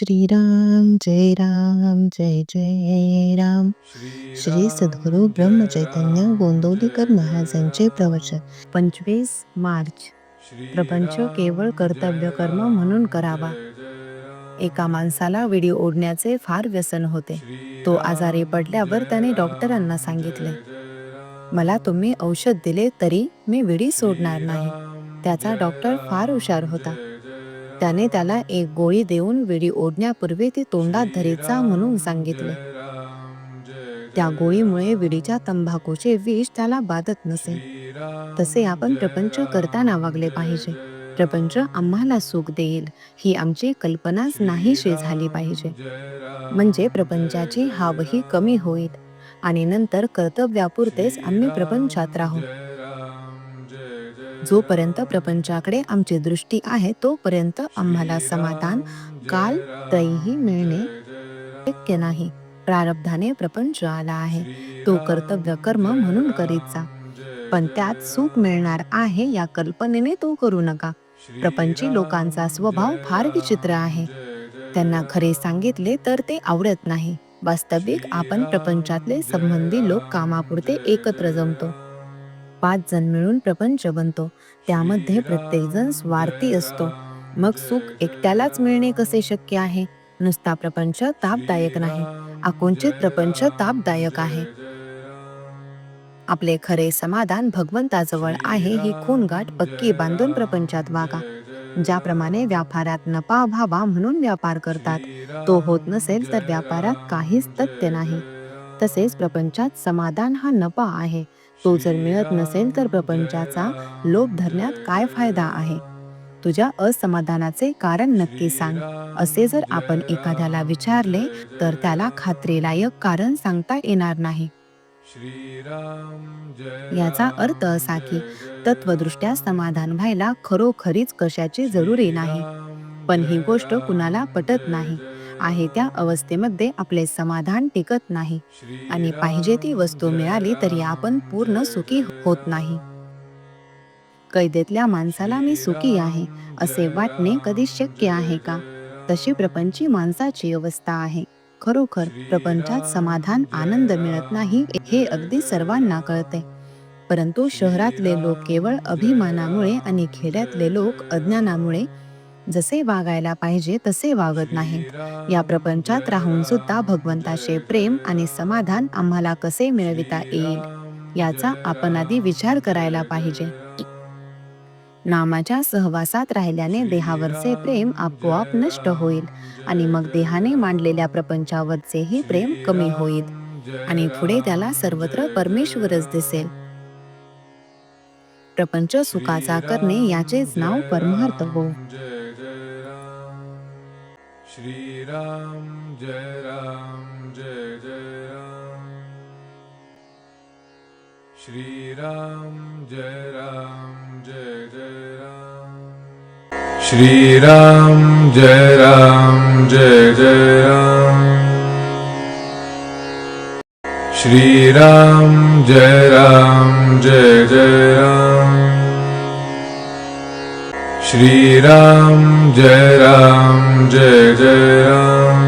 श्रीराम जय राम जय जय राम. श्री सद्गुरु ब्रह्मचैतन्य गोंदवलेकर महाराजांचे प्रवचन. 25 मार्च. प्रपंच केवळ कर्तव्य कर्म म्हणून करावा. एका माणसाला विडी ओढण्याचे फार व्यसन होते. तो आजारी पडल्यावर त्याने डॉक्टरांना सांगितले, मला तुम्ही औषध दिले तरी मी विडी सोडणार नाही. त्याचा डॉक्टर फार हुशार होता. त्याने त्याला एक गोळी देऊन विडी ओढण्यापूर्वी ती तोंडात धरीत जा म्हणून सांगितले. त्या गोळीमुळे विडीच्या तंबाखूचे विष त्याला बाधत नसे. तसे आपण प्रपंच करताना वागले पाहिजे. प्रपंच आम्हाला सुख देईल ही आमची कल्पनाच नाहीशी झाली पाहिजे. म्हणजे प्रपंचाची हावही कमी होईल आणि नंतर कर्तव्यापुरतेच आम्ही प्रपंचात राहू. जोपर्यंत प्रपंचाकडे आमची दृष्टी आहे तोपर्यंत आम्हाला समाधान काल त्रयही मिळणे शक्य नाही. प्रारब्धाने प्रपंच आला आहे, तो कर्तव्य कर्म म्हणून करीत जा, पण त्यात सुख मिळणार आहे या कल्पनेने तो करू नका. प्रपंची लोकांचा स्वभाव फार विचित्र आहे. त्यांना खरे सांगितले तर ते आवडत नाही. वास्तविक आपण प्रपंचातले संबंधी लोक कामापुरते एकत्र जमतो. 5 जण मिळून प्रपंच बनतो. त्यामध्ये प्रत्येक जण स्वार्थी असतो. मग सुख एकट्यालाच मिळणे कसे शक्य आहे? नुसता प्रपंच तापदायक नाही, आकुंचित प्रपंच तापदायक आहे. आपले खरे समाधान भगवंताजवळ आहे ही खूणगाठ पक्की बांधून प्रपंचात वागा. ज्याप्रमाणे व्यापारात नफा व्हावा म्हणून व्यापार करतात, तो होत नसेल तर व्यापारात काहीच तथ्य नाही. तसेच प्रपंचात समाधान हा नफा आहे. तो जर मिळत नसेल तर प्रपंचाचा लोभ धरण्यात काय फायदा आहे? तुझ्या असमाधानाचे कारण नक्की सांग, असे जर आपण एखाद्याला विचारले तर त्याला खात्रीलायक कारण सांगता येणार नाही. याचा अर्थ असा की तत्वदृष्ट्या समाधान व्हायला खरोखरीच कशाची जरुरी नाही. पण ही गोष्ट कुणाला पटत नाही. आहे त्या अवस्थेमध्ये आपले समाधान टिकत नाही आणि पाहिजे ती वस्तू मिळाली तरी आपण पूर्ण सुखी होत नाही. कैदेतल्या माणसाला मी सुखी आहे असे वाटणे कधी शक्य आहे का? तशी प्रपंची माणसाची अवस्था आहे. खरोखर प्रपंचात समाधान आनंद मिळत नाही हे अगदी सर्वांना कळते. परंतु शहरातले लोक केवळ अभिमानामुळे आणि खेड्यातले लोक अज्ञानामुळे जसे वागायला पाहिजे तसे वागत नाहीत. या प्रपंचात राहून सुद्धा भगवंताचे प्रेम आणि समाधान आम्हाला कसे मिळविता येईल याचा आपण आधी विचार करायला पाहिजे. नामाच्या सहवासात राहिल्याने देहावरचे प्रेम आपोआप नष्ट होईल आणि मग देहाने मांडलेल्या प्रपंचावरचेही प्रेम कमी होईल आणि पुढे त्याला सर्वत्र परमेश्वरच दिसेल. प्रपंच सुखाचा करणे याचेच नाव परमार्थ हो. श्रीराम जय राम जय जय राम. श्रीराम जय राम जय जय राम. श्रीराम जय राम जय जय राम. श्रीराम जय राम जय जय राम. श्रीराम जय राम जय जय राम.